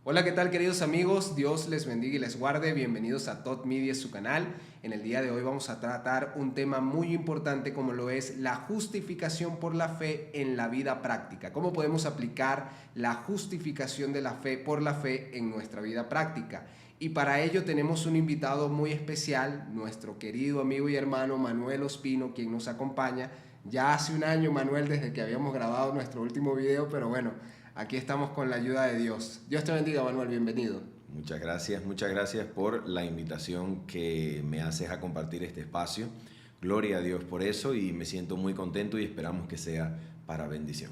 Hola, ¿qué tal, queridos amigos? Dios les bendiga y les guarde. Bienvenidos a Tot Media, su canal. En el día de hoy vamos a tratar un tema muy importante como lo es la justificación por la fe en la vida práctica. ¿Cómo podemos aplicar la justificación de la fe por la fe en nuestra vida práctica? Y para ello tenemos un invitado muy especial, nuestro querido amigo y hermano Manuel Ospino, quien nos acompaña. Ya hace un año, Manuel, desde que habíamos grabado nuestro último video, pero bueno, aquí estamos con la ayuda de Dios. Dios te bendiga, Manuel, bienvenido. Muchas gracias por la invitación que me haces a compartir este espacio. Gloria a Dios por eso y me siento muy contento y esperamos que sea para bendición.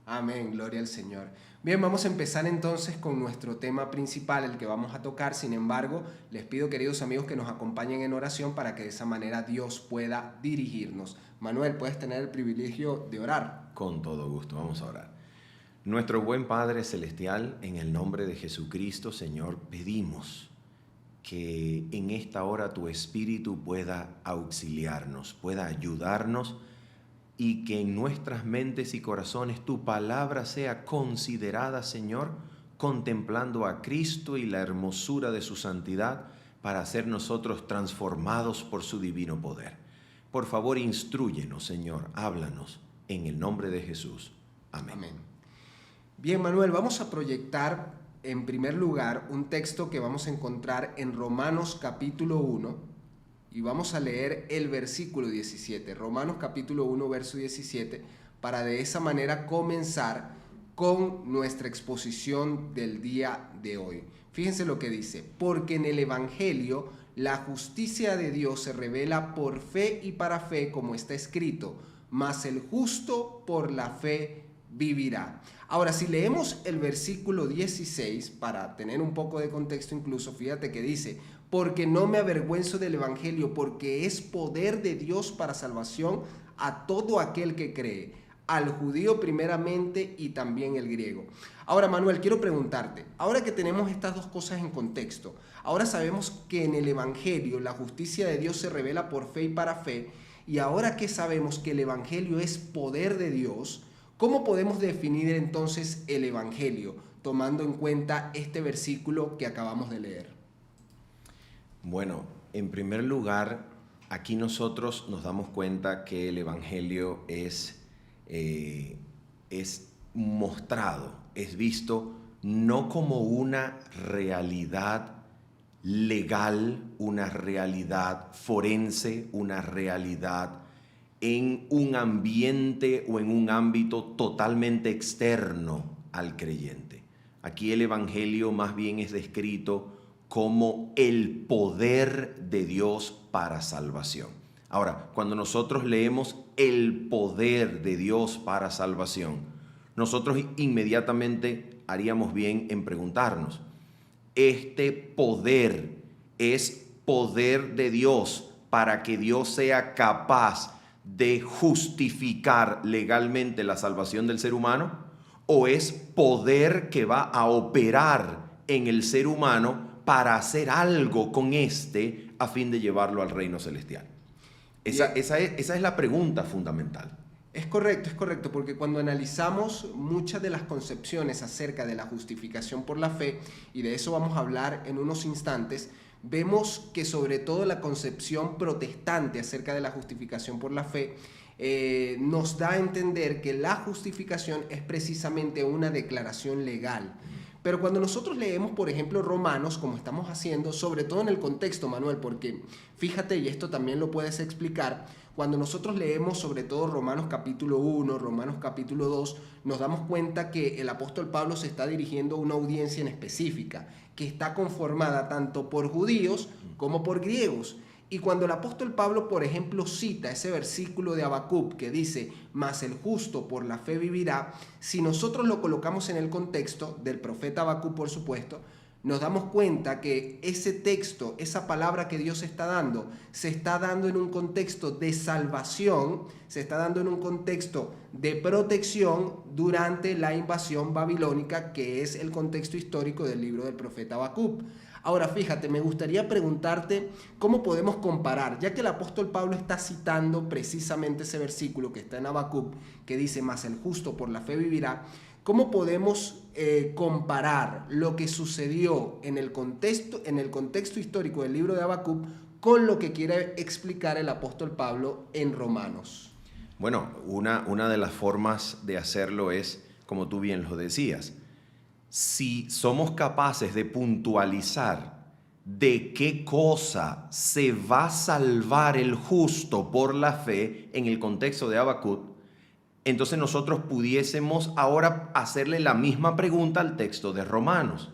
Amén, gloria al Señor. Bien, vamos a empezar entonces con nuestro tema principal, el que vamos a tocar. Sin embargo, les pido, queridos amigos, que nos acompañen en oración para que de esa manera Dios pueda dirigirnos. Manuel, puedes tener el privilegio de orar. Con todo gusto, vamos a orar. Nuestro buen Padre Celestial, en el nombre de Jesucristo, Señor, pedimos que en esta hora tu Espíritu pueda auxiliarnos, pueda ayudarnos y que en nuestras mentes y corazones tu palabra sea considerada, Señor, contemplando a Cristo y la hermosura de su santidad para ser nosotros transformados por su divino poder. Por favor, instrúyenos, Señor, háblanos en el nombre de Jesús. Amén. Amén. Bien, Manuel, vamos a proyectar en primer lugar un texto que vamos a encontrar en Romanos capítulo 1 y vamos a leer el versículo 17. Romanos capítulo 1, verso 17, para de esa manera comenzar con nuestra exposición del día de hoy. Fíjense lo que dice: porque en el Evangelio la justicia de Dios se revela por fe y para fe, como está escrito, mas el justo por la fe vivirá. Ahora, si leemos el versículo 16, para tener un poco de contexto incluso, fíjate que dice: porque no me avergüenzo del Evangelio, porque es poder de Dios para salvación a todo aquel que cree, al judío primeramente y también el griego. Ahora, Manuel, quiero preguntarte, ahora que tenemos estas dos cosas en contexto, ahora sabemos que en el Evangelio la justicia de Dios se revela por fe y para fe, y ahora que sabemos que el Evangelio es poder de Dios, ¿cómo podemos definir entonces el Evangelio, tomando en cuenta este versículo que acabamos de leer? Bueno, en primer lugar, aquí nosotros nos damos cuenta que el Evangelio es mostrado, es visto no como una realidad legal, una realidad forense, una realidad en un ambiente o en un ámbito totalmente externo al creyente. Aquí el Evangelio más bien es descrito como el poder de Dios para salvación. Ahora, cuando nosotros leemos el poder de Dios para salvación, nosotros inmediatamente haríamos bien en preguntarnos, ¿este poder es poder de Dios para que Dios sea capaz de justificar legalmente la salvación del ser humano? ¿O es poder que va a operar en el ser humano para hacer algo con este a fin de llevarlo al reino celestial? Esa es la pregunta fundamental. Es correcto, porque cuando analizamos muchas de las concepciones acerca de la justificación por la fe, y de eso vamos a hablar en unos instantes, vemos que sobre todo la concepción protestante acerca de la justificación por la fe nos da a entender que la justificación es precisamente una declaración legal. Pero cuando nosotros leemos, por ejemplo, Romanos, como estamos haciendo, sobre todo en el contexto, Manuel, porque fíjate, y esto también lo puedes explicar, cuando nosotros leemos sobre todo Romanos capítulo 1, Romanos capítulo 2, nos damos cuenta que el apóstol Pablo se está dirigiendo a una audiencia en específica, que está conformada tanto por judíos como por griegos. Y cuando el apóstol Pablo, por ejemplo, cita ese versículo de Habacuc que dice, mas el justo por la fe vivirá, si nosotros lo colocamos en el contexto del profeta Habacuc, por supuesto, nos damos cuenta que ese texto, esa palabra que Dios está dando, se está dando en un contexto de salvación, se está dando en un contexto de protección durante la invasión babilónica, que es el contexto histórico del libro del profeta Habacuc. Ahora, fíjate, me gustaría preguntarte cómo podemos comparar, ya que el apóstol Pablo está citando precisamente ese versículo que está en Habacuc, que dice, mas el justo por la fe vivirá. ¿Cómo podemos comparar lo que sucedió en el contexto histórico del libro de Habacuc con lo que quiere explicar el apóstol Pablo en Romanos? Bueno, una de las formas de hacerlo es, como tú bien lo decías, si somos capaces de puntualizar de qué cosa se va a salvar el justo por la fe en el contexto de Habacuc, entonces nosotros pudiésemos ahora hacerle la misma pregunta al texto de Romanos.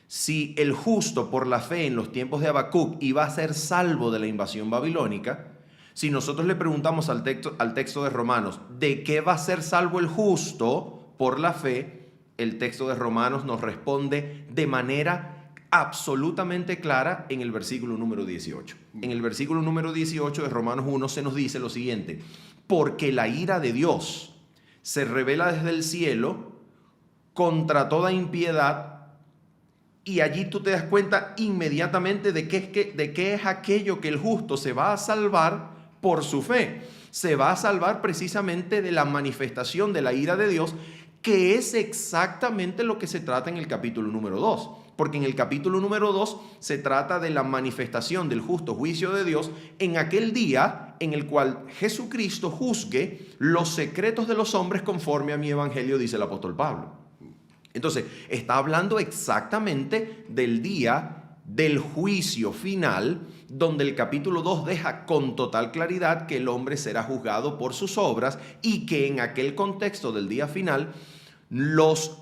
Si el justo por la fe en los tiempos de Habacuc iba a ser salvo de la invasión babilónica, si nosotros le preguntamos al texto de Romanos, ¿de qué va a ser salvo el justo por la fe? El texto de Romanos nos responde de manera absolutamente clara en el versículo número 18. En el versículo número 18 de Romanos 1 se nos dice lo siguiente: porque la ira de Dios se revela desde el cielo contra toda impiedad. Y allí tú te das cuenta inmediatamente de qué es aquello que el justo se va a salvar por su fe. Se va a salvar precisamente de la manifestación de la ira de Dios, que es exactamente lo que se trata en el capítulo número 2. Porque en el capítulo número 2 se trata de la manifestación del justo juicio de Dios en aquel día en el cual Jesucristo juzgue los secretos de los hombres conforme a mi evangelio, dice el apóstol Pablo. Entonces, está hablando exactamente del día del juicio final, donde el capítulo 2 deja con total claridad que el hombre será juzgado por sus obras y que en aquel contexto del día final, los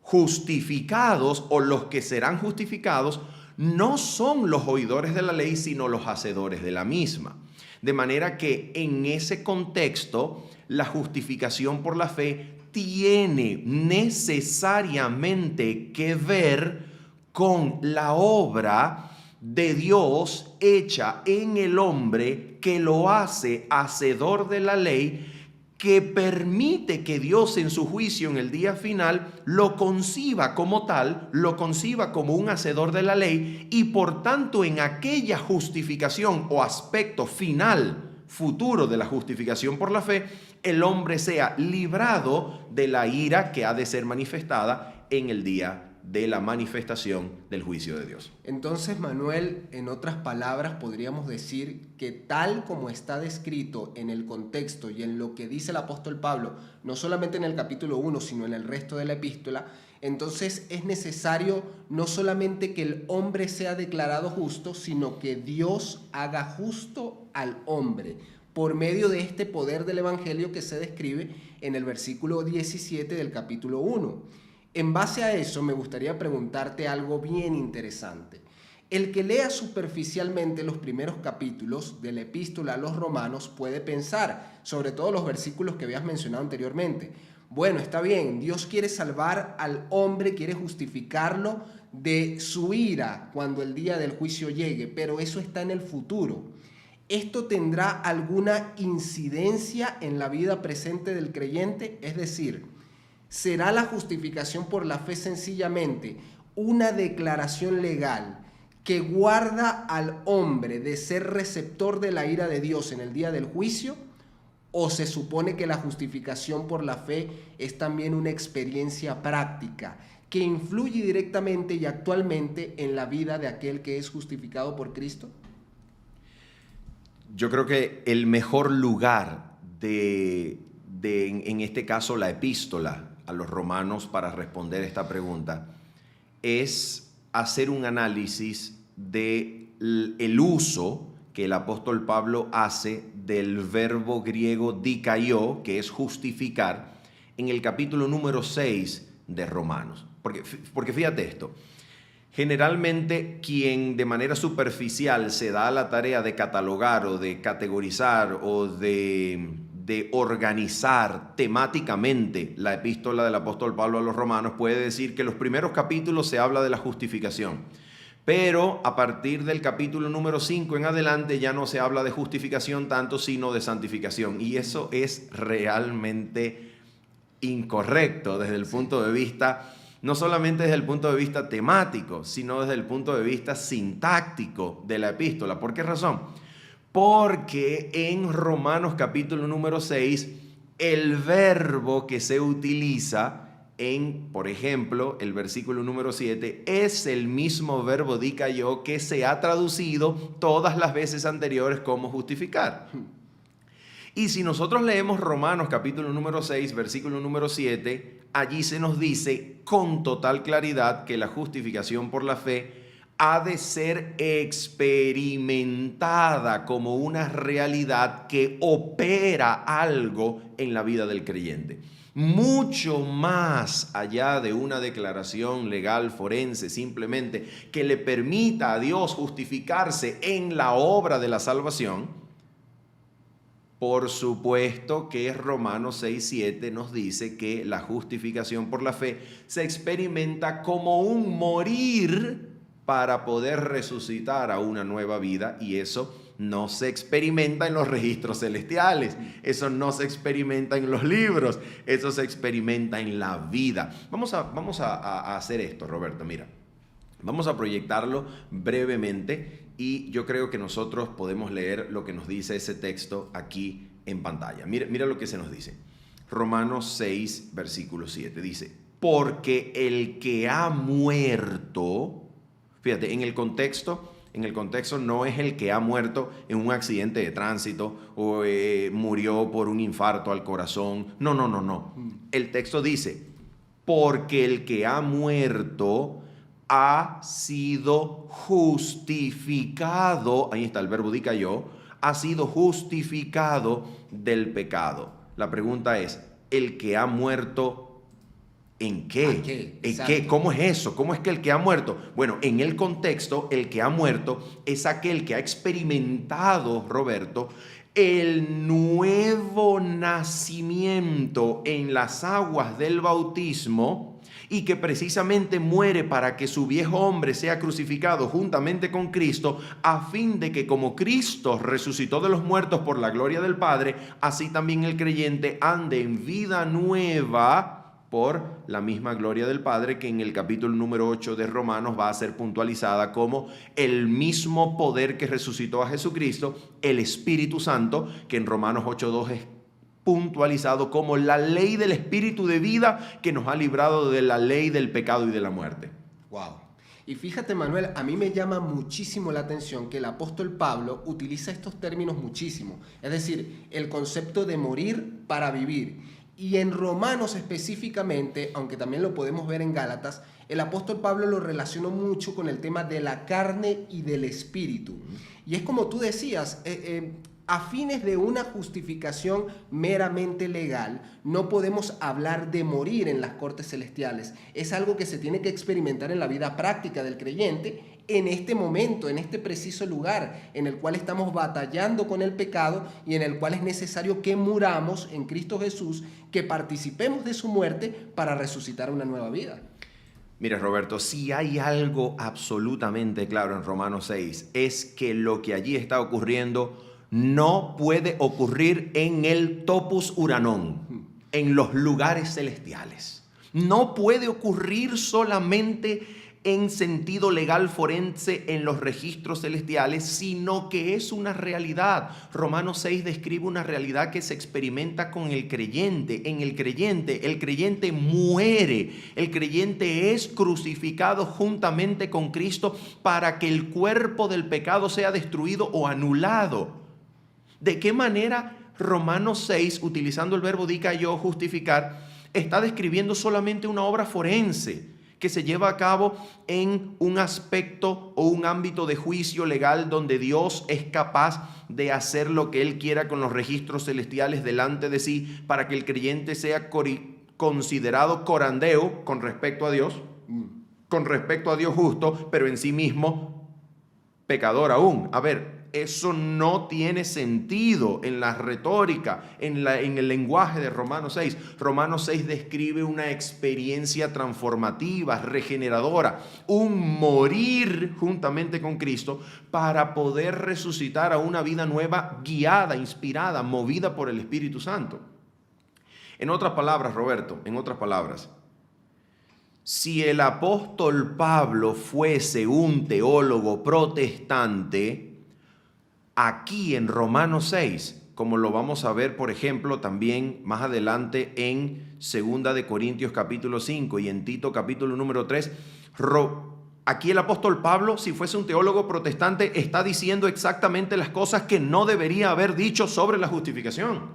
justificados o los que serán justificados no son los oidores de la ley, sino los hacedores de la misma. De manera que en ese contexto, la justificación por la fe tiene necesariamente que ver con la obra de Dios hecha en el hombre, que lo hace hacedor de la ley, que permite que Dios en su juicio en el día final lo conciba como tal, lo conciba como un hacedor de la ley, y por tanto en aquella justificación o aspecto final futuro de la justificación por la fe, el hombre sea librado de la ira que ha de ser manifestada en el día de la manifestación del juicio de Dios. Entonces, Manuel, en otras palabras, podríamos decir que tal como está descrito en el contexto y en lo que dice el apóstol Pablo, no solamente en el capítulo 1, sino en el resto de la epístola, entonces es necesario no solamente que el hombre sea declarado justo, sino que Dios haga justo al hombre por medio de este poder del evangelio que se describe en el versículo 17 del capítulo 1. En base a eso, me gustaría preguntarte algo bien interesante. El que lea superficialmente los primeros capítulos de la epístola a los romanos puede pensar, sobre todo los versículos que habías mencionado anteriormente, bueno, está bien, Dios quiere salvar al hombre, quiere justificarlo de su ira cuando el día del juicio llegue, pero eso está en el futuro. ¿Esto tendrá alguna incidencia en la vida presente del creyente? Es decir, ¿será la justificación por la fe sencillamente una declaración legal que guarda al hombre de ser receptor de la ira de Dios en el día del juicio? ¿O se supone que la justificación por la fe es también una experiencia práctica que influye directamente y actualmente en la vida de aquel que es justificado por Cristo? Yo creo que el mejor lugar en este caso, la epístola a los romanos para responder esta pregunta es hacer un análisis del uso que el apóstol Pablo hace del verbo griego dikaio, que es justificar, en el capítulo número 6 de Romanos. Porque fíjate esto, generalmente quien de manera superficial se da a la tarea de catalogar o de categorizar o de organizar temáticamente la epístola del apóstol Pablo a los romanos puede decir que los primeros capítulos se habla de la justificación, pero a partir del capítulo número 5 en adelante ya no se habla de justificación tanto, sino de santificación, y eso es realmente incorrecto desde el punto de vista, no solamente desde el punto de vista temático, sino desde el punto de vista sintáctico de la epístola. ¿Por qué razón? Porque en Romanos capítulo número 6, el verbo que se utiliza por ejemplo, el versículo número 7, es el mismo verbo dikaio que se ha traducido todas las veces anteriores como justificar. Y si nosotros leemos Romanos capítulo número 6, versículo número 7, allí se nos dice con total claridad que la justificación por la fe ha de ser experimentada como una realidad que opera algo en la vida del creyente. Mucho más allá de una declaración legal forense, simplemente que le permita a Dios justificarse en la obra de la salvación. Por supuesto que Romanos 6:7 nos dice que la justificación por la fe se experimenta como un morir para poder resucitar a una nueva vida, y eso no se experimenta en los registros celestiales, eso no se experimenta en los libros, eso se experimenta en la vida. Vamos a hacer esto, Roberto, mira. Vamos a proyectarlo brevemente y yo creo que nosotros podemos leer lo que nos dice ese texto aquí en pantalla. Mira lo que se nos dice. Romanos 6, versículo 7 dice, porque el que ha muerto, fíjate, en el contexto no es el que ha muerto en un accidente de tránsito o murió por un infarto al corazón. No. El texto dice, porque el que ha muerto ha sido justificado, ahí está el verbo dikaio, ha sido justificado del pecado. La pregunta es, ¿el que ha muerto en qué? ¿En qué? ¿Cómo es eso? ¿Cómo es que el que ha muerto? Bueno, en el contexto, el que ha muerto es aquel que ha experimentado, Roberto, el nuevo nacimiento en las aguas del bautismo, y que precisamente muere para que su viejo hombre sea crucificado juntamente con Cristo, a fin de que como Cristo resucitó de los muertos por la gloria del Padre, así también el creyente ande en vida nueva por la misma gloria del Padre, que en el capítulo número 8 de Romanos va a ser puntualizada como el mismo poder que resucitó a Jesucristo, el Espíritu Santo, que en Romanos 8:2 es puntualizado como la ley del espíritu de vida que nos ha librado de la ley del pecado y de la muerte. Wow. Y fíjate, Manuel, a mí me llama muchísimo la atención que el apóstol Pablo utiliza estos términos muchísimo. Es decir, el concepto de morir para vivir. Y en Romanos específicamente, aunque también lo podemos ver en Gálatas, el apóstol Pablo lo relacionó mucho con el tema de la carne y del espíritu. Y es como tú decías, a fines de una justificación meramente legal, no podemos hablar de morir en las cortes celestiales. Es algo que se tiene que experimentar en la vida práctica del creyente en este momento, en este preciso lugar en el cual estamos batallando con el pecado y en el cual es necesario que muramos en Cristo Jesús, que participemos de su muerte para resucitar una nueva vida. Mira, Roberto, si hay algo absolutamente claro en Romanos 6, es que lo que allí está ocurriendo no puede ocurrir en el topos uranón, en los lugares celestiales. No puede ocurrir solamente en sentido legal forense en los registros celestiales, sino que es una realidad. Romanos 6 describe una realidad que se experimenta con el creyente. En el creyente muere, el creyente es crucificado juntamente con Cristo para que el cuerpo del pecado sea destruido o anulado. ¿De qué manera Romanos 6, utilizando el verbo dikaio, justificar, está describiendo solamente una obra forense que se lleva a cabo en un aspecto o un ámbito de juicio legal donde Dios es capaz de hacer lo que Él quiera con los registros celestiales delante de sí para que el creyente sea considerado corandeo con respecto a Dios justo, pero en sí mismo pecador aún? A ver, eso no tiene sentido en la retórica, en el lenguaje de Romanos 6. Romanos 6 describe una experiencia transformativa, regeneradora, un morir juntamente con Cristo para poder resucitar a una vida nueva, guiada, inspirada, movida por el Espíritu Santo. En otras palabras, Roberto, si el apóstol Pablo fuese un teólogo protestante, aquí en Romanos 6, como lo vamos a ver, por ejemplo, también más adelante en 2 de Corintios capítulo 5 y en Tito capítulo número 3. Aquí el apóstol Pablo, si fuese un teólogo protestante, está diciendo exactamente las cosas que no debería haber dicho sobre la justificación.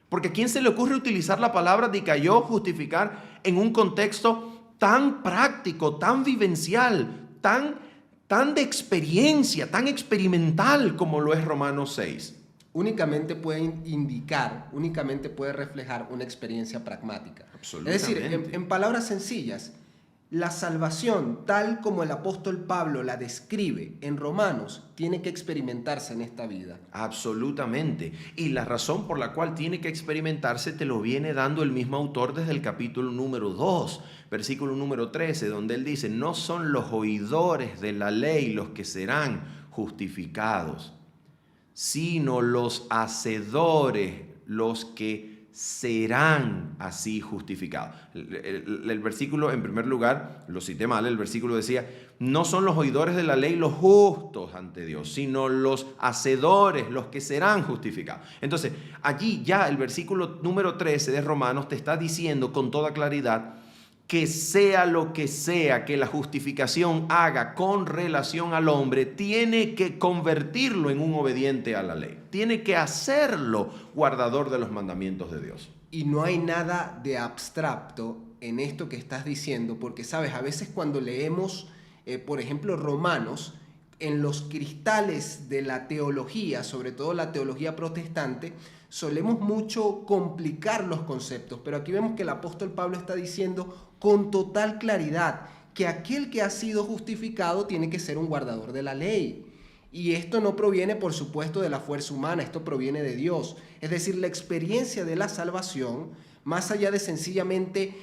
Porque ¿a quién se le ocurre utilizar la palabra dikaiō, justificar, en un contexto tan práctico, tan vivencial, tan de experiencia, tan experimental como lo es Romanos 6? Únicamente puede indicar, únicamente puede reflejar una experiencia pragmática. Absolutamente. Es decir, en palabras sencillas, la salvación, tal como el apóstol Pablo la describe en Romanos, tiene que experimentarse en esta vida. Absolutamente. Y la razón por la cual tiene que experimentarse te lo viene dando el mismo autor desde el capítulo número 2, versículo número 13, donde él dice: no son los oidores de la ley los que serán justificados, sino los hacedores los que serán así justificados. El versículo, en primer lugar, lo cité mal, el versículo decía: no son los oidores de la ley los justos ante Dios, sino los hacedores los que serán justificados. Entonces, allí ya el versículo número 13 de Romanos te está diciendo con toda claridad que sea lo que sea que la justificación haga con relación al hombre, tiene que convertirlo en un obediente a la ley. Tiene que hacerlo guardador de los mandamientos de Dios. Y no hay nada de abstracto en esto que estás diciendo, porque, sabes, a veces cuando leemos, por ejemplo, Romanos, en los cristales de la teología, sobre todo la teología protestante, solemos mucho complicar los conceptos, pero aquí vemos que el apóstol Pablo está diciendo con total claridad que aquel que ha sido justificado tiene que ser un guardador de la ley. Y esto no proviene, por supuesto, de la fuerza humana, esto proviene de Dios. Es decir, la experiencia de la salvación, más allá de sencillamente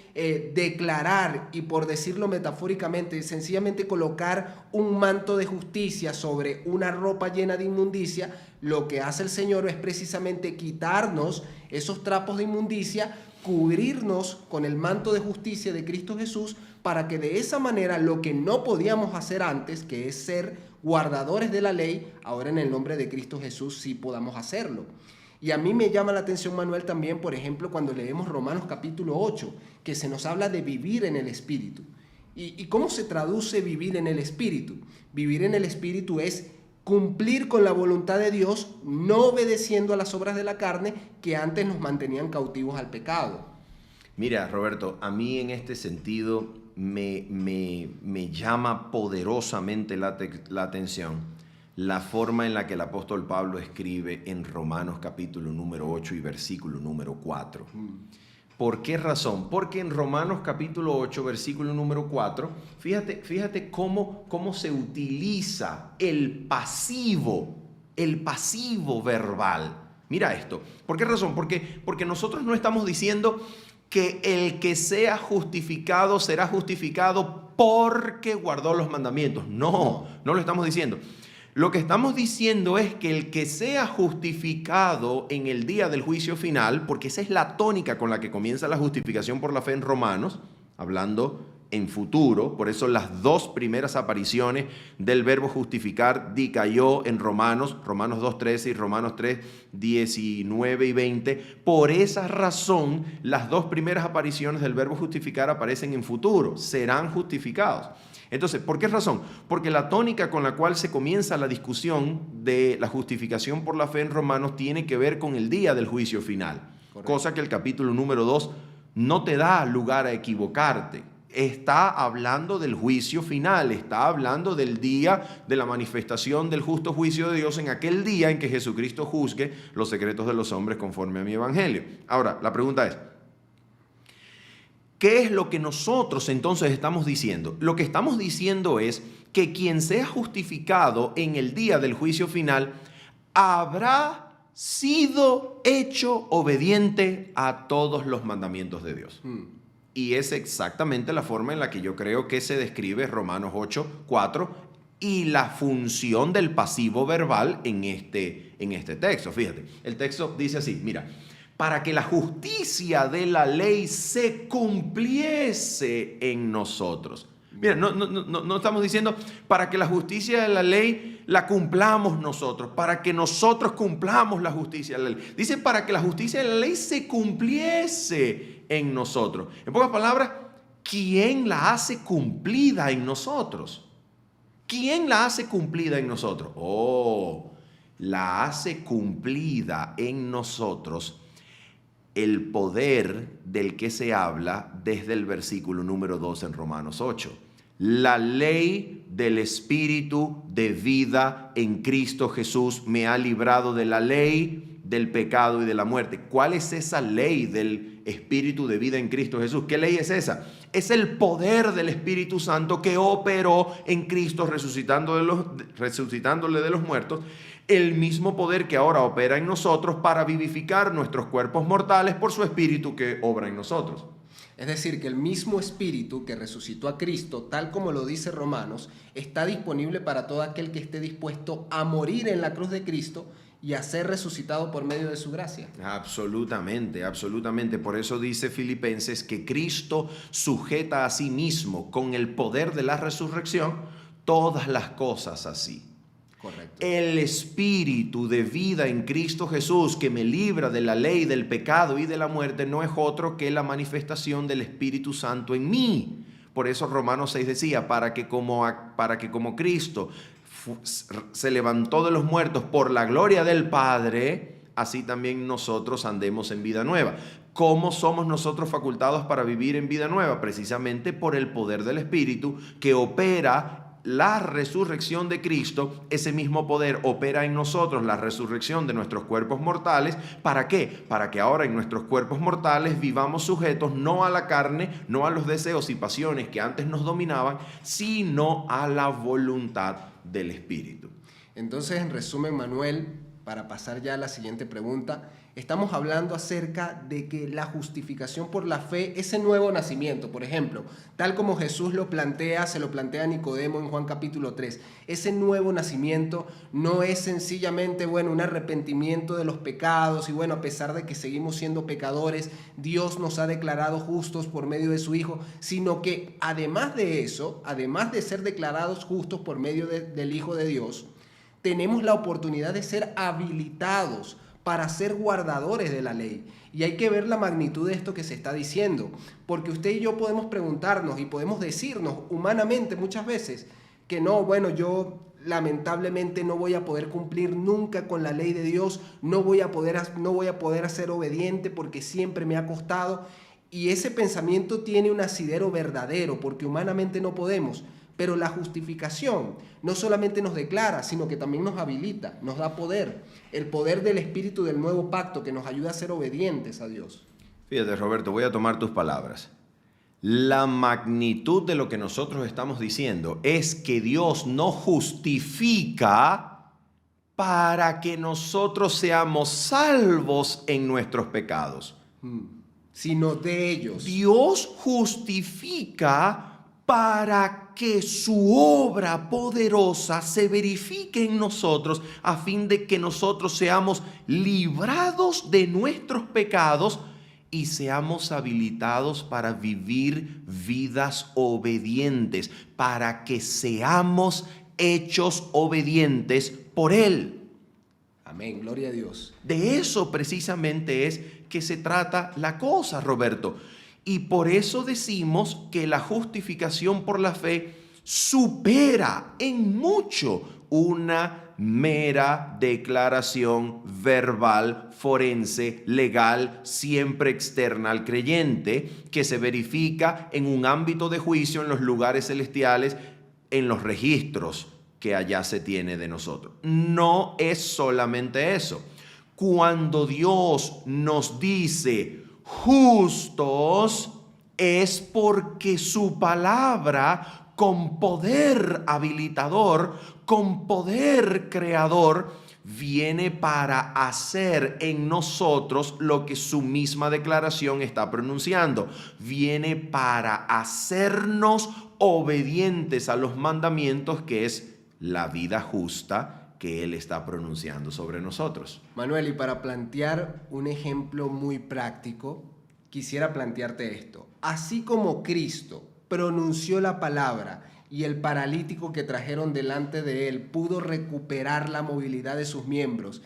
declarar, y por decirlo metafóricamente, sencillamente colocar un manto de justicia sobre una ropa llena de inmundicia, lo que hace el Señor es precisamente quitarnos esos trapos de inmundicia, cubrirnos con el manto de justicia de Cristo Jesús, para que de esa manera lo que no podíamos hacer antes, que es ser guardadores de la ley, ahora en el nombre de Cristo Jesús sí podamos hacerlo. Y a mí me llama la atención, Manuel, también, por ejemplo, cuando leemos Romanos capítulo 8, que se nos habla de vivir en el Espíritu. ¿Y cómo se traduce vivir en el Espíritu? Vivir en el Espíritu es cumplir con la voluntad de Dios, no obedeciendo a las obras de la carne que antes nos mantenían cautivos al pecado. Mira, Roberto, a mí en este sentido me llama poderosamente la atención la forma en la que el apóstol Pablo escribe en Romanos capítulo número 8 y versículo número 4. ¿Por qué razón? Porque en Romanos capítulo 8, versículo número 4, fíjate cómo se utiliza el pasivo verbal. Mira esto. ¿Por qué razón? Porque nosotros no estamos diciendo que el que sea justificado será justificado porque guardó los mandamientos. No lo estamos diciendo. Lo que estamos diciendo es que el que sea justificado en el día del juicio final, porque esa es la tónica con la que comienza la justificación por la fe en Romanos, hablando en futuro, por eso las dos primeras apariciones del verbo justificar, dikaiō, en Romanos 2.13 y Romanos 3.19 y 20, por esa razón las dos primeras apariciones del verbo justificar aparecen en futuro, serán justificados. Entonces, ¿por qué razón? Porque la tónica con la cual se comienza la discusión de la justificación por la fe en Romanos tiene que ver con el día del juicio final. Correcto. Cosa que el capítulo número 2 no te da lugar a equivocarte. Está hablando del juicio final, está hablando del día de la manifestación del justo juicio de Dios, en aquel día en que Jesucristo juzgue los secretos de los hombres conforme a mi evangelio. Ahora, la pregunta es, ¿qué es lo que nosotros entonces estamos diciendo? Lo que estamos diciendo es que quien sea justificado en el día del juicio final habrá sido hecho obediente a todos los mandamientos de Dios. Y es exactamente la forma en la que yo creo que se describe Romanos 8:4 y la función del pasivo verbal en este texto. Fíjate, el texto dice así, mira, para que la justicia de la ley se cumpliese en nosotros. Mira, no estamos diciendo para que la justicia de la ley la cumplamos nosotros, para que nosotros cumplamos la justicia de la ley. Dice para que la justicia de la ley se cumpliese en nosotros. En pocas palabras, ¿quién la hace cumplida en nosotros? ¿Quién la hace cumplida en nosotros? Oh, la hace cumplida en nosotros el poder del que se habla desde el versículo número 2 en Romanos 8. La ley del Espíritu de vida en Cristo Jesús me ha librado de la ley del pecado y de la muerte. ¿Cuál es esa ley del Espíritu de vida en Cristo Jesús? ¿Qué ley es esa? Es el poder del Espíritu Santo que operó en Cristo resucitándole de los muertos. El mismo poder que ahora opera en nosotros para vivificar nuestros cuerpos mortales por su Espíritu que obra en nosotros. Es decir, que el mismo Espíritu que resucitó a Cristo, tal como lo dice Romanos, está disponible para todo aquel que esté dispuesto a morir en la cruz de Cristo y a ser resucitado por medio de su gracia. Absolutamente, absolutamente. Por eso dice Filipenses que Cristo sujeta a sí mismo con el poder de la resurrección todas las cosas así. Correcto. El Espíritu de vida en Cristo Jesús que me libra de la ley, del pecado y de la muerte no es otro que la manifestación del Espíritu Santo en mí. Por eso Romanos 6 decía, para que como Cristo se levantó de los muertos por la gloria del Padre, así también nosotros andemos en vida nueva. ¿Cómo somos nosotros facultados para vivir en vida nueva? Precisamente por el poder del Espíritu que opera la resurrección de Cristo. Ese mismo poder opera en nosotros la resurrección de nuestros cuerpos mortales. ¿Para qué? Para que ahora en nuestros cuerpos mortales vivamos sujetos no a la carne, no a los deseos y pasiones que antes nos dominaban, sino a la voluntad del Espíritu. Entonces, en resumen, Manuel, para pasar ya a la siguiente pregunta, estamos hablando acerca de que la justificación por la fe, ese nuevo nacimiento, por ejemplo, tal como Jesús lo plantea, se lo plantea a Nicodemo en Juan capítulo 3, ese nuevo nacimiento no es sencillamente, un arrepentimiento de los pecados y a pesar de que seguimos siendo pecadores, Dios nos ha declarado justos por medio de su Hijo, sino que además de eso, además de ser declarados justos por medio del Hijo de Dios, tenemos la oportunidad de ser habilitados para ser guardadores de la ley. Y hay que ver la magnitud de esto que se está diciendo, porque usted y yo podemos preguntarnos y podemos decirnos humanamente muchas veces que no, yo lamentablemente no voy a poder cumplir nunca con la ley de Dios, no voy a poder ser obediente porque siempre me ha costado. Y ese pensamiento tiene un asidero verdadero, porque humanamente no podemos. Pero la justificación no solamente nos declara, sino que también nos habilita, nos da poder. El poder del Espíritu del nuevo pacto que nos ayuda a ser obedientes a Dios. Fíjate, Roberto, voy a tomar tus palabras. La magnitud de lo que nosotros estamos diciendo es que Dios no justifica para que nosotros seamos salvos en nuestros pecados, sino de ellos. Dios justifica para que su obra poderosa se verifique en nosotros a fin de que nosotros seamos librados de nuestros pecados y seamos habilitados para vivir vidas obedientes, para que seamos hechos obedientes por Él. Amén, gloria a Dios. De eso precisamente es que se trata la cosa, Roberto. Y por eso decimos que la justificación por la fe supera en mucho una mera declaración verbal, forense, legal, siempre externa al creyente, que se verifica en un ámbito de juicio en los lugares celestiales, en los registros que allá se tiene de nosotros. No es solamente eso. Cuando Dios nos dice justos, es porque su palabra con poder habilitador, con poder creador, viene para hacer en nosotros lo que su misma declaración está pronunciando. Viene para hacernos obedientes a los mandamientos, que es la vida justa que Él está pronunciando sobre nosotros. Manuel, y para plantear un ejemplo muy práctico, quisiera plantearte esto. Así como Cristo pronunció la palabra y el paralítico que trajeron delante de él pudo recuperar la movilidad de sus miembros.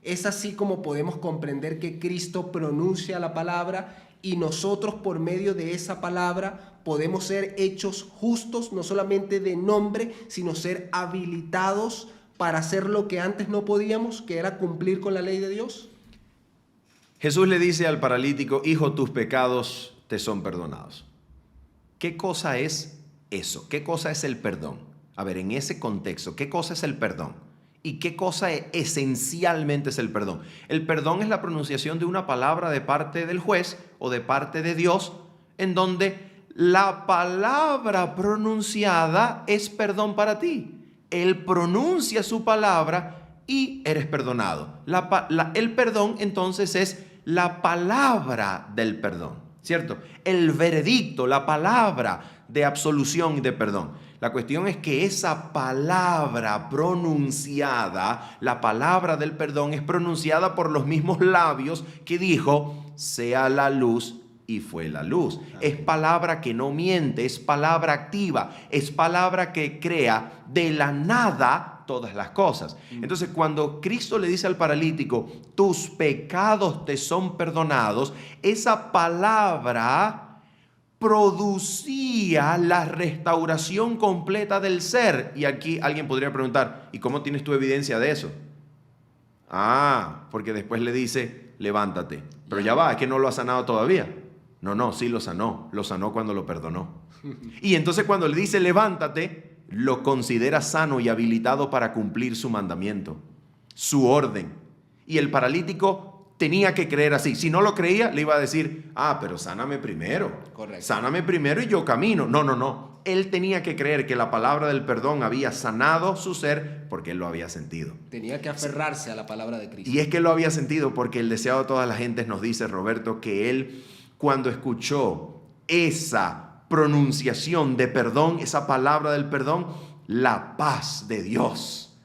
Es así como podemos comprender que Cristo pronuncia la palabra y nosotros por medio de esa palabra podemos ser hechos justos, no solamente de nombre, sino ser habilitados para hacer lo que antes no podíamos, que era cumplir con la ley de Dios. Jesús le dice al paralítico: hijo, tus pecados te son perdonados. ¿Qué cosa es eso? ¿Qué cosa es el perdón? A ver, en ese contexto, ¿qué cosa es el perdón? ¿Y qué cosa esencialmente es el perdón? El perdón es la pronunciación de una palabra de parte del juez o de parte de Dios, en donde la palabra pronunciada es perdón para ti. Él pronuncia su palabra y eres perdonado. El perdón entonces es la palabra del perdón, ¿cierto? El veredicto, la palabra de absolución y de perdón. La cuestión es que esa palabra pronunciada, la palabra del perdón, es pronunciada por los mismos labios que dijo: sea la luz, y fue la luz. Es palabra que no miente, es palabra activa, es palabra que crea de la nada todas las cosas. Entonces, cuando Cristo le dice al paralítico: tus pecados te son perdonados, esa palabra producía la restauración completa del ser. Y aquí alguien podría preguntar: ¿y cómo tienes tu evidencia de eso? Porque después le dice: levántate. Pero ya va, es que no lo ha sanado todavía. No, sí lo sanó cuando lo perdonó. Y entonces cuando le dice levántate, lo considera sano y habilitado para cumplir su mandamiento, su orden. Y el paralítico tenía que creer así. Si no lo creía, le iba a decir: pero sáname primero. Correcto. Sáname primero y yo camino. No. Él tenía que creer que la palabra del perdón había sanado su ser porque él lo había sentido. Tenía que aferrarse a la palabra de Cristo. Y es que lo había sentido porque el deseado de todas las gentes nos dice, Roberto, que él, cuando escuchó esa pronunciación de perdón, esa palabra del perdón, la paz de Dios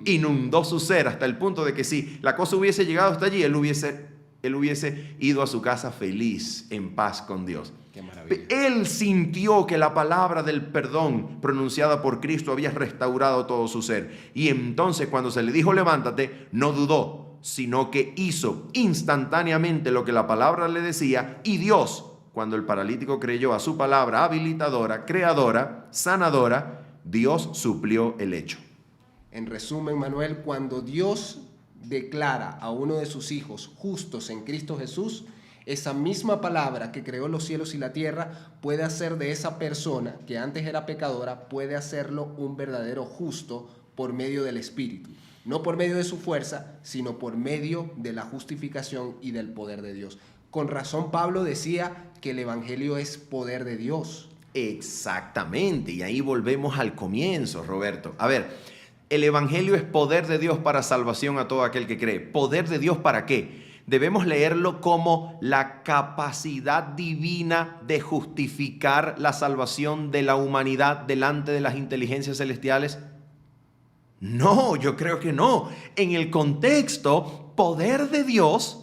inundó su ser hasta el punto de que si la cosa hubiese llegado hasta allí, él hubiese ido a su casa feliz, en paz con Dios. Qué maravilla. Él sintió que la palabra del perdón pronunciada por Cristo había restaurado todo su ser. Y entonces cuando se le dijo levántate, no dudó, sino que hizo instantáneamente lo que la palabra le decía. Y Dios, cuando el paralítico creyó a su palabra habilitadora, creadora, sanadora, Dios suplió el hecho. En resumen, Manuel, cuando Dios declara a uno de sus hijos justos en Cristo Jesús, esa misma palabra que creó los cielos y la tierra puede hacer de esa persona que antes era pecadora, puede hacerlo un verdadero justo por medio del Espíritu. No por medio de su fuerza, sino por medio de la justificación y del poder de Dios. Con razón Pablo decía que el Evangelio es poder de Dios. Exactamente, y ahí volvemos al comienzo, Roberto. A ver, el Evangelio es poder de Dios para salvación a todo aquel que cree. ¿Poder de Dios para qué? Debemos leerlo como la capacidad divina de justificar la salvación de la humanidad delante de las inteligencias celestiales. No, yo creo que no. En el contexto, poder de Dios,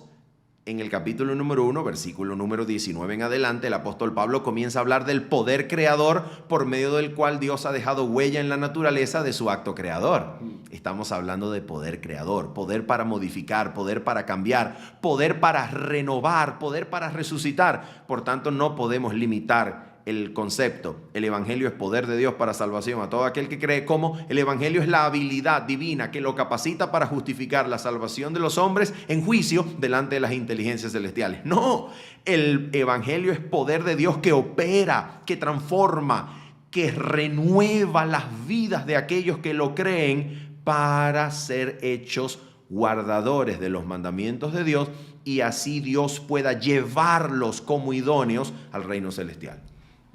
en el capítulo número 1, versículo número 19 en adelante, el apóstol Pablo comienza a hablar del poder creador por medio del cual Dios ha dejado huella en la naturaleza de su acto creador. Estamos hablando de poder creador, poder para modificar, poder para cambiar, poder para renovar, poder para resucitar. Por tanto, no podemos limitar el concepto. El Evangelio es poder de Dios para salvación a todo aquel que cree, como el Evangelio es la habilidad divina que lo capacita para justificar la salvación de los hombres en juicio delante de las inteligencias celestiales. No, el Evangelio es poder de Dios que opera, que transforma, que renueva las vidas de aquellos que lo creen para ser hechos guardadores de los mandamientos de Dios y así Dios pueda llevarlos como idóneos al reino celestial.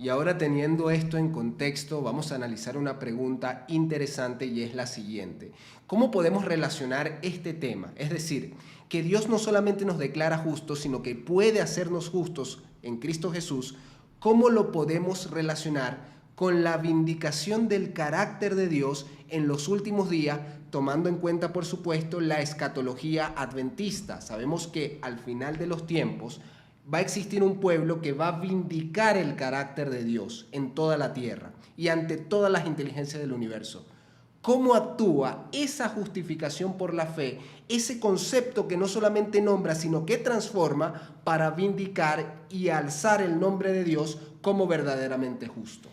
Y ahora, teniendo esto en contexto, vamos a analizar una pregunta interesante y es la siguiente. ¿Cómo podemos relacionar este tema? Es decir, que Dios no solamente nos declara justos, sino que puede hacernos justos en Cristo Jesús. ¿Cómo lo podemos relacionar con la vindicación del carácter de Dios en los últimos días, tomando en cuenta, por supuesto, la escatología adventista? Sabemos que al final de los tiempos, va a existir un pueblo que va a vindicar el carácter de Dios en toda la tierra y ante todas las inteligencias del universo. ¿Cómo actúa esa justificación por la fe, ese concepto que no solamente nombra, sino que transforma para vindicar y alzar el nombre de Dios como verdaderamente justo?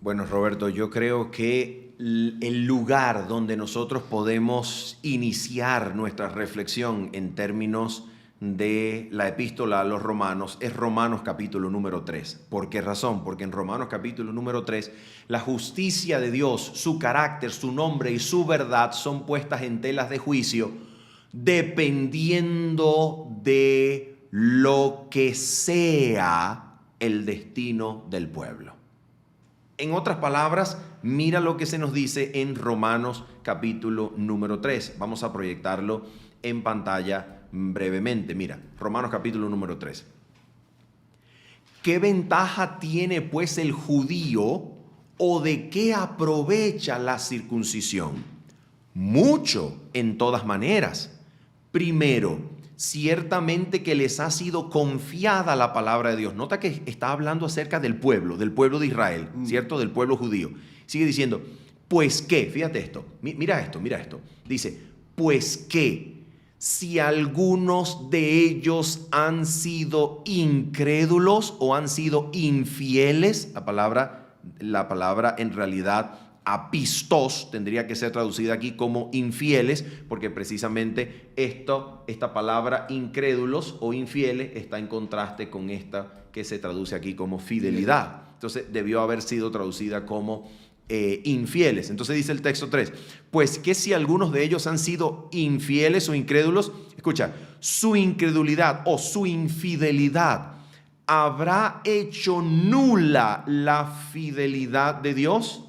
Bueno, Roberto, yo creo que el lugar donde nosotros podemos iniciar nuestra reflexión en términos de la epístola a los romanos es Romanos capítulo número 3. ¿Por qué razón? Porque en Romanos capítulo número 3 la justicia de Dios, su carácter, su nombre y su verdad son puestas en telas de juicio dependiendo de lo que sea el destino del pueblo. En otras palabras, mira lo que se nos dice en Romanos capítulo número 3. Vamos a proyectarlo en pantalla brevemente. Mira, Romanos capítulo número 3. ¿Qué ventaja tiene pues el judío o de qué aprovecha la circuncisión? Mucho, en todas maneras. Primero, ciertamente que les ha sido confiada la palabra de Dios. Nota que está hablando acerca del pueblo de Israel, ¿cierto? Del pueblo judío. Sigue diciendo, pues qué, fíjate esto, mira esto. Dice, pues qué, si algunos de ellos han sido incrédulos o han sido infieles, la palabra en realidad apistos tendría que ser traducida aquí como infieles, porque precisamente esta palabra incrédulos o infieles está en contraste con esta que se traduce aquí como fidelidad. Entonces debió haber sido traducida como infieles. Entonces dice el texto 3, pues que si algunos de ellos han sido infieles o incrédulos, escucha, su incredulidad o su infidelidad habrá hecho nula la fidelidad de Dios.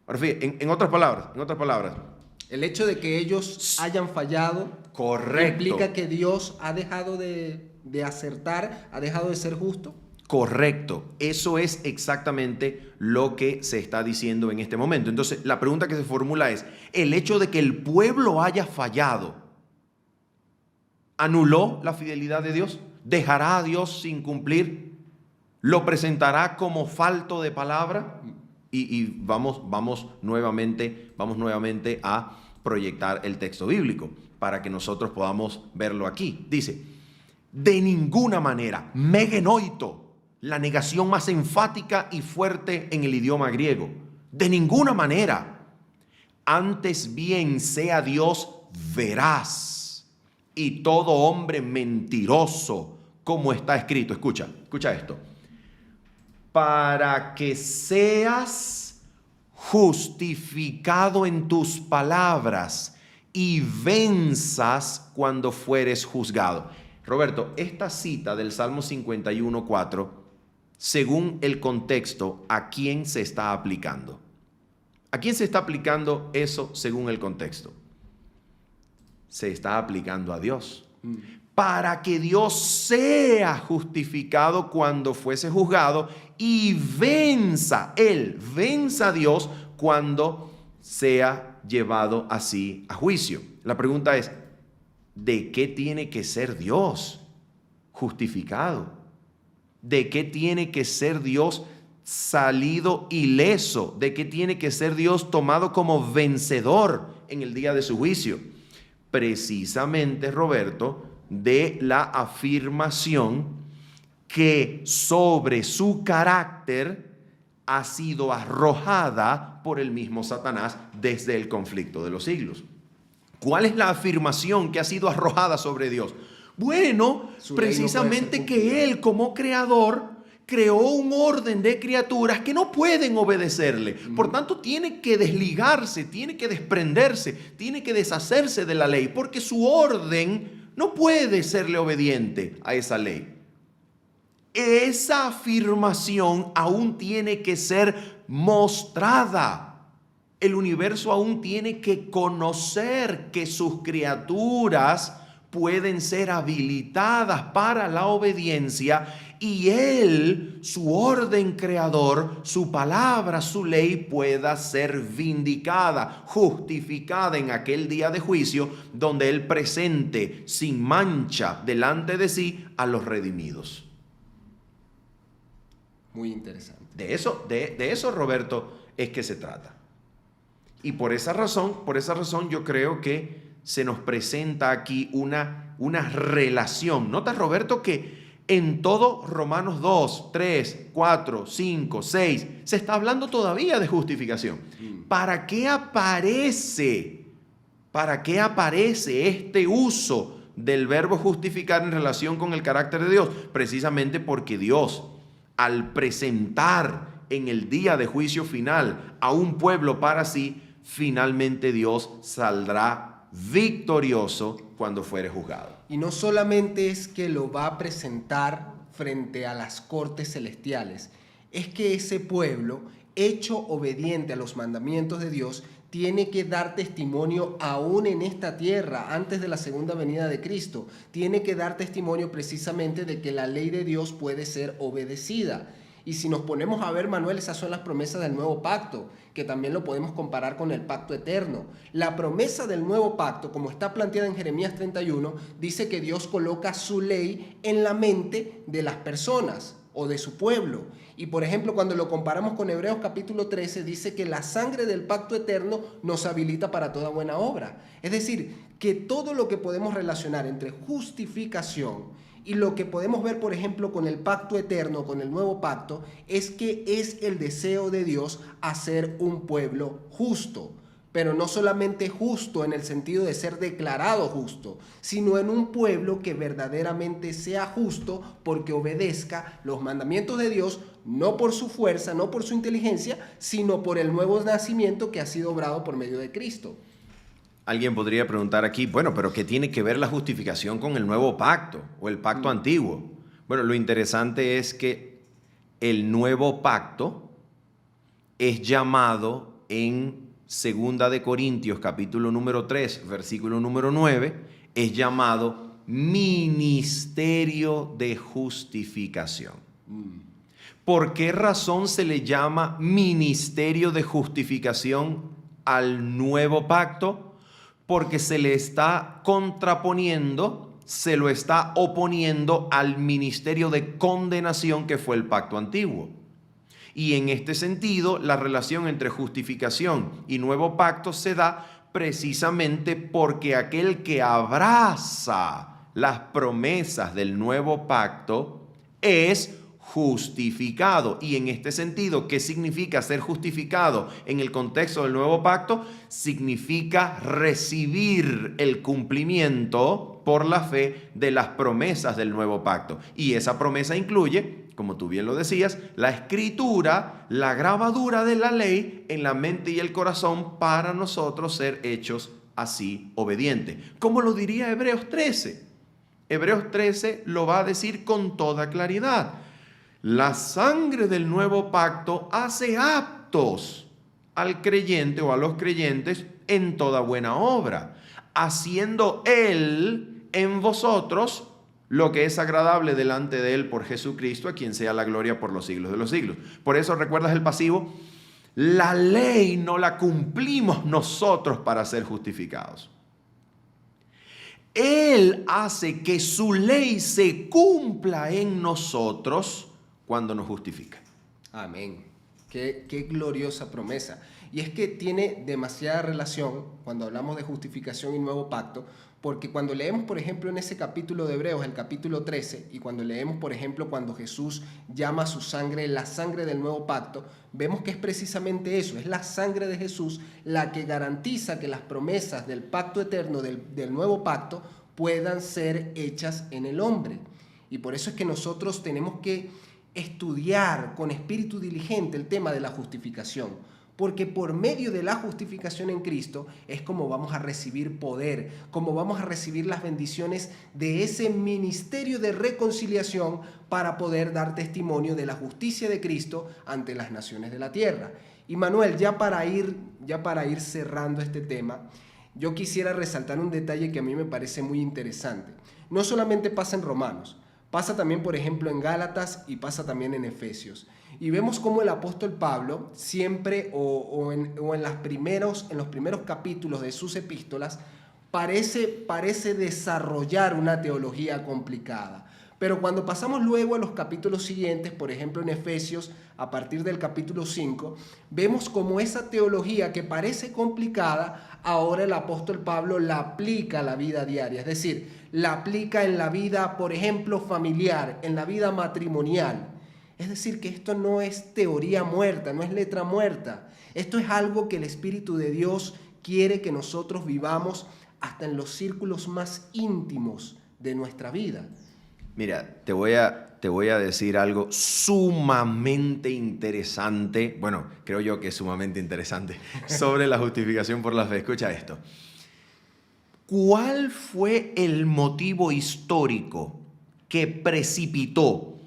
Ahora fíjate, en otras palabras, el hecho de que ellos hayan fallado, correcto, implica que Dios ha dejado de acertar, ha dejado de ser justo. Correcto, eso es exactamente lo que se está diciendo en este momento. Entonces, la pregunta que se formula es, ¿el hecho de que el pueblo haya fallado anuló la fidelidad de Dios? ¿Dejará a Dios sin cumplir? ¿Lo presentará como falto de palabra? Y vamos nuevamente a proyectar el texto bíblico para que nosotros podamos verlo aquí. Dice, de ninguna manera, megenoito, la negación más enfática y fuerte en el idioma griego. De ninguna manera. Antes bien sea Dios veraz y todo hombre mentiroso, como está escrito. Escucha esto. Para que seas justificado en tus palabras y venzas cuando fueres juzgado. Roberto, esta cita del Salmo 51:4, según el contexto, ¿a quién se está aplicando? ¿A quién se está aplicando eso según el contexto? Se está aplicando a Dios. Para que Dios sea justificado cuando fuese juzgado y venza a Dios cuando sea llevado así a juicio. La pregunta es, ¿de qué tiene que ser Dios justificado? ¿De qué tiene que ser Dios salido ileso? ¿De qué tiene que ser Dios tomado como vencedor en el día de su juicio? Precisamente, Roberto, de la afirmación que sobre su carácter ha sido arrojada por el mismo Satanás desde el conflicto de los siglos. ¿Cuál es la afirmación que ha sido arrojada sobre Dios? Bueno, precisamente que Él como creador creó un orden de criaturas que no pueden obedecerle. Por tanto, tiene que desligarse, tiene que desprenderse, tiene que deshacerse de la ley, porque su orden no puede serle obediente a esa ley. Esa afirmación aún tiene que ser mostrada. El universo aún tiene que conocer que sus criaturas pueden ser habilitadas para la obediencia y Él, su orden creador, su palabra, su ley pueda ser vindicada, justificada en aquel día de juicio, donde Él presente sin mancha delante de sí a los redimidos. Muy interesante. De eso, Roberto, es que se trata. Y por esa razón yo creo que se nos presenta aquí una relación. Nota, Roberto, que en todo Romanos 2, 3, 4, 5, 6 se está hablando todavía de justificación. ¿Para qué aparece este uso del verbo justificar en relación con el carácter de Dios? Precisamente porque Dios, al presentar en el día de juicio final a un pueblo para sí, finalmente Dios saldrá victorioso cuando fuere juzgado. Y no solamente es que lo va a presentar frente a las cortes celestiales, es que ese pueblo, hecho obediente a los mandamientos de Dios, tiene que dar testimonio aún en esta tierra, antes de la segunda venida de Cristo. Tiene que dar testimonio precisamente de que la ley de Dios puede ser obedecida. Y si nos ponemos a ver, Manuel, esas son las promesas del nuevo pacto, que también lo podemos comparar con el pacto eterno. La promesa del nuevo pacto, como está planteada en Jeremías 31, dice que Dios coloca su ley en la mente de las personas o de su pueblo. Y por ejemplo, cuando lo comparamos con Hebreos capítulo 13, dice que la sangre del pacto eterno nos habilita para toda buena obra. Es decir, que todo lo que podemos relacionar entre justificación y lo que podemos ver, por ejemplo, con el pacto eterno, con el nuevo pacto, es que es el deseo de Dios hacer un pueblo justo. Pero no solamente justo en el sentido de ser declarado justo, sino en un pueblo que verdaderamente sea justo porque obedezca los mandamientos de Dios, no por su fuerza, no por su inteligencia, sino por el nuevo nacimiento que ha sido obrado por medio de Cristo. Alguien podría preguntar aquí, bueno, pero ¿qué tiene que ver la justificación con el nuevo pacto o el pacto antiguo? Bueno, lo interesante es que el nuevo pacto es llamado en 2 de Corintios, capítulo número 3, versículo número 9, es llamado ministerio de justificación. ¿Por qué razón se le llama ministerio de justificación al nuevo pacto? Porque se le está contraponiendo, se lo está oponiendo al ministerio de condenación que fue el pacto antiguo. Y en este sentido, la relación entre justificación y nuevo pacto se da precisamente porque aquel que abraza las promesas del nuevo pacto es justificado. Y en este sentido, ¿qué significa ser justificado en el contexto del nuevo pacto? Significa recibir el cumplimiento por la fe de las promesas del nuevo pacto. Y esa promesa incluye, como tú bien lo decías, la escritura, la grabadura de la ley en la mente y el corazón para nosotros ser hechos así obedientes. ¿Cómo lo diría Hebreos 13? Hebreos 13 lo va a decir con toda claridad. La sangre del nuevo pacto hace aptos al creyente o a los creyentes en toda buena obra, haciendo Él en vosotros lo que es agradable delante de Él por Jesucristo, a quien sea la gloria por los siglos de los siglos. Por eso, ¿recuerdas el pasivo? La ley no la cumplimos nosotros para ser justificados. Él hace que su ley se cumpla en nosotros cuando nos justifica. Amén. Qué gloriosa promesa. Y es que tiene demasiada relación cuando hablamos de justificación y nuevo pacto, porque cuando leemos, por ejemplo, en ese capítulo de Hebreos, el capítulo 13, y cuando leemos, por ejemplo, cuando Jesús llama a su sangre la sangre del nuevo pacto, vemos que es precisamente eso, es la sangre de Jesús la que garantiza que las promesas del pacto eterno, del nuevo pacto, puedan ser hechas en el hombre. Y por eso es que nosotros tenemos que estudiar con espíritu diligente el tema de la justificación, porque por medio de la justificación en Cristo es como vamos a recibir poder, como vamos a recibir las bendiciones de ese ministerio de reconciliación para poder dar testimonio de la justicia de Cristo ante las naciones de la tierra. Y Manuel, ya para ir cerrando este tema, yo quisiera resaltar un detalle que a mí me parece muy interesante. No solamente pasa en Romanos, Pasa también, por ejemplo, en Gálatas y pasa también en Efesios. Y vemos cómo el apóstol Pablo siempre en los primeros capítulos de sus epístolas parece desarrollar una teología complicada. Pero cuando pasamos luego a los capítulos siguientes, por ejemplo en Efesios, a partir del capítulo 5, vemos cómo esa teología que parece complicada, ahora el apóstol Pablo la aplica a la vida diaria. Es decir, la aplica en la vida, por ejemplo, familiar, en la vida matrimonial. Es decir, que esto no es teoría muerta, no es letra muerta. Esto es algo que el Espíritu de Dios quiere que nosotros vivamos hasta en los círculos más íntimos de nuestra vida. Mira, te voy a decir algo sumamente interesante, bueno, creo yo que es sumamente interesante, sobre la justificación por la fe. Escucha esto. ¿Cuál fue el motivo histórico que precipitó,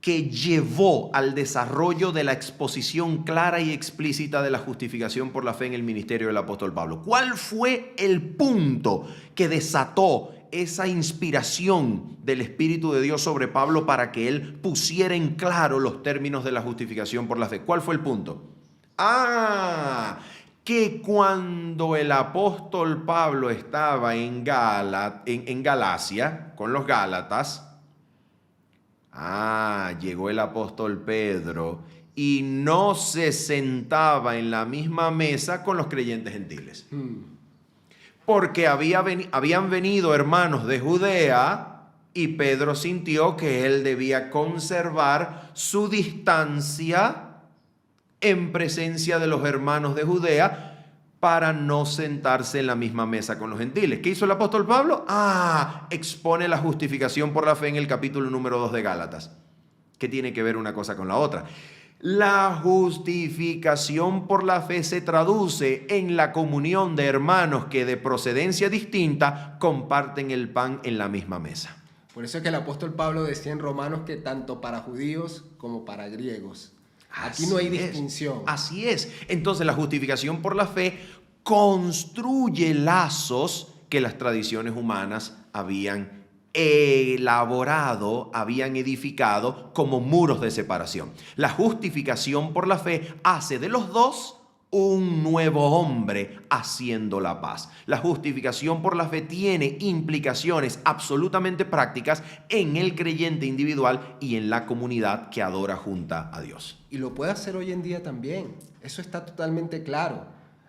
que llevó al desarrollo de la exposición clara y explícita de la justificación por la fe en el ministerio del apóstol Pablo? ¿Cuál fue el punto que desató esa inspiración del Espíritu de Dios sobre Pablo para que él pusiera en claro los términos de la justificación por la fe? ¿Cuál fue el punto? Que cuando el apóstol Pablo estaba en Galacia con los Gálatas, llegó el apóstol Pedro y no se sentaba en la misma mesa con los creyentes gentiles. Porque habían venido hermanos de Judea y Pedro sintió que él debía conservar su distancia en presencia de los hermanos de Judea para no sentarse en la misma mesa con los gentiles. ¿Qué hizo el apóstol Pablo? Expone la justificación por la fe en el capítulo número 2 de Gálatas. ¿Qué tiene que ver una cosa con la otra? La justificación por la fe se traduce en la comunión de hermanos que de procedencia distinta comparten el pan en la misma mesa. Por eso es que el apóstol Pablo decía en Romanos que tanto para judíos como para griegos. Aquí no hay distinción. Así es. Entonces la justificación por la fe construye lazos que las tradiciones humanas habían elaborado, habían edificado como muros de separación. La justificación por la fe hace de los dos un nuevo hombre haciendo la paz. La justificación por la fe tiene implicaciones absolutamente prácticas en el creyente individual y en la comunidad que adora junta a Dios. Y lo puede hacer hoy en día también. Eso está totalmente claro.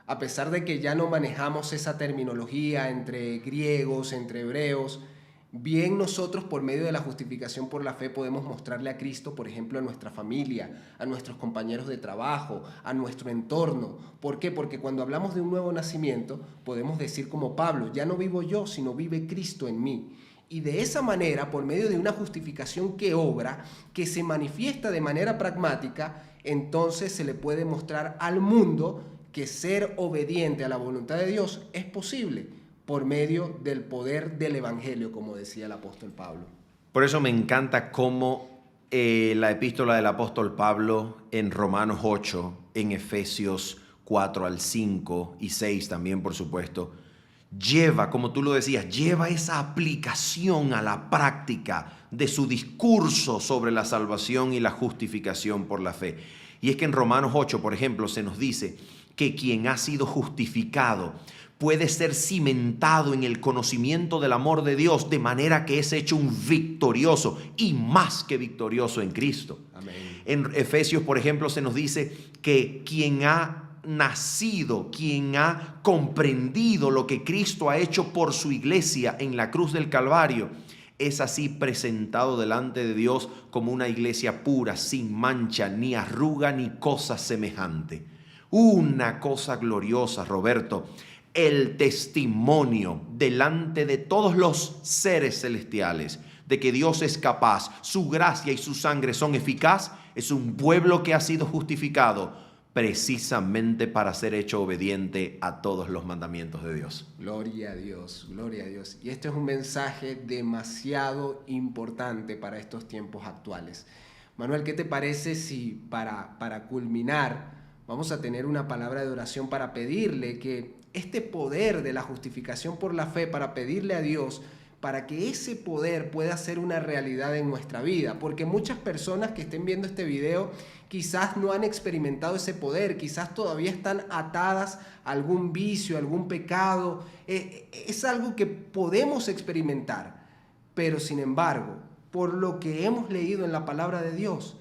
A pesar de que ya no manejamos esa terminología entre griegos, entre hebreos, bien nosotros por medio de la justificación por la fe podemos mostrarle a Cristo, por ejemplo, a nuestra familia, a nuestros compañeros de trabajo, a nuestro entorno. ¿Por qué? Porque cuando hablamos de un nuevo nacimiento, podemos decir como Pablo, ya no vivo yo, sino vive Cristo en mí. Y de esa manera, por medio de una justificación que obra, que se manifiesta de manera pragmática, entonces se le puede mostrar al mundo que ser obediente a la voluntad de Dios es posible por medio del poder del Evangelio, como decía el apóstol Pablo. Por eso me encanta cómo la epístola del apóstol Pablo en Romanos 8, en Efesios 4 al 5 y 6 también, por supuesto, lleva, como tú lo decías, lleva esa aplicación a la práctica de su discurso sobre la salvación y la justificación por la fe. Y es que en Romanos 8, por ejemplo, se nos dice que quien ha sido justificado puede ser cimentado en el conocimiento del amor de Dios, de manera que es hecho un victorioso y más que victorioso en Cristo. Amén. En Efesios, por ejemplo, se nos dice que quien ha nacido, quien ha comprendido lo que Cristo ha hecho por su iglesia en la cruz del Calvario, es así presentado delante de Dios como una iglesia pura, sin mancha, ni arruga, ni cosa semejante. Una cosa gloriosa, Roberto, el testimonio delante de todos los seres celestiales de que Dios es capaz, su gracia y su sangre son eficaz, es un pueblo que ha sido justificado precisamente para ser hecho obediente a todos los mandamientos de Dios. Gloria a Dios, gloria a Dios. Y este es un mensaje demasiado importante para estos tiempos actuales. Manuel, ¿qué te parece si para culminar vamos a tener una palabra de oración para pedirle que este poder de la justificación por la fe, para pedirle a Dios para que ese poder pueda ser una realidad en nuestra vida. Porque muchas personas que estén viendo este video quizás no han experimentado ese poder, quizás todavía están atadas a algún vicio, a algún pecado. Es algo que podemos experimentar, pero sin embargo, por lo que hemos leído en la palabra de Dios,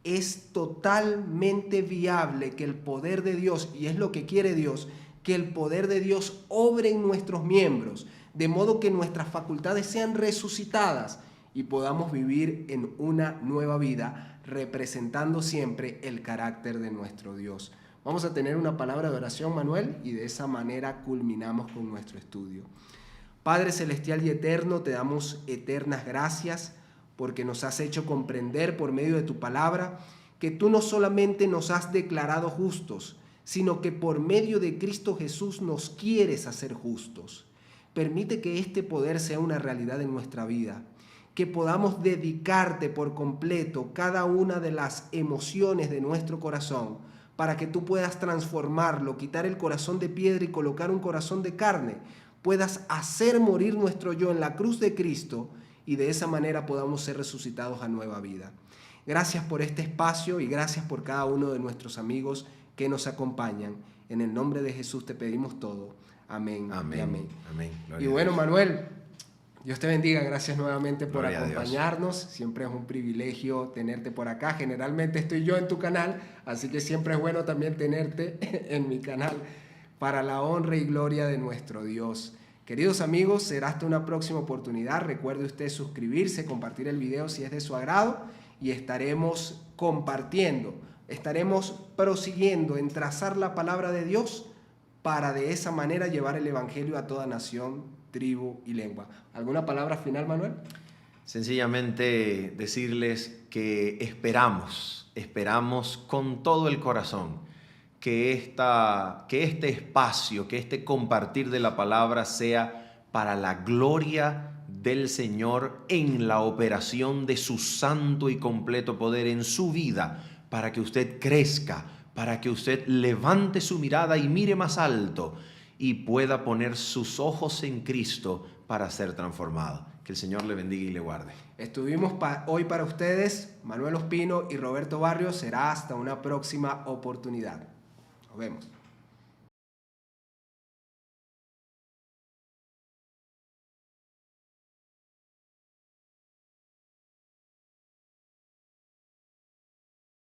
es totalmente viable que el poder de Dios, y es lo que quiere Dios, que el poder de Dios obre en nuestros miembros, de modo que nuestras facultades sean resucitadas y podamos vivir en una nueva vida, representando siempre el carácter de nuestro Dios. Vamos a tener una palabra de oración, Manuel, y de esa manera culminamos con nuestro estudio. Padre celestial y eterno, te damos eternas gracias porque nos has hecho comprender por medio de tu palabra que tú no solamente nos has declarado justos, sino que por medio de Cristo Jesús nos quieres hacer justos. Permite que este poder sea una realidad en nuestra vida, que podamos dedicarte por completo cada una de las emociones de nuestro corazón, para que tú puedas transformarlo, quitar el corazón de piedra y colocar un corazón de carne, puedas hacer morir nuestro yo en la cruz de Cristo y de esa manera podamos ser resucitados a nueva vida. Gracias por este espacio y gracias por cada uno de nuestros amigos que nos acompañan. En el nombre de Jesús te pedimos todo. Amén. Amén. Y amén. Amén. Y bueno, Manuel, Dios te bendiga. Gracias nuevamente por Gloria a acompañarnos. Siempre es un privilegio tenerte por acá. Generalmente estoy yo en tu canal, así que siempre es bueno también tenerte en mi canal para la honra y gloria de nuestro Dios. Queridos amigos, será hasta una próxima oportunidad. Recuerde usted suscribirse, compartir el video si es de su agrado y estaremos compartiendo, estaremos prosiguiendo en trazar la palabra de Dios para de esa manera llevar el evangelio a toda nación, tribu y lengua. ¿Alguna palabra final, Manuel? Sencillamente decirles que esperamos con todo el corazón que este espacio, que este compartir de la palabra sea para la gloria del Señor en la operación de su santo y completo poder en su vida, para que usted crezca, para que usted levante su mirada y mire más alto y pueda poner sus ojos en Cristo para ser transformado. Que el Señor le bendiga y le guarde. Estuvimos hoy para ustedes, Manuel Ospino y Roberto Barrios. Será hasta una próxima oportunidad. Nos vemos.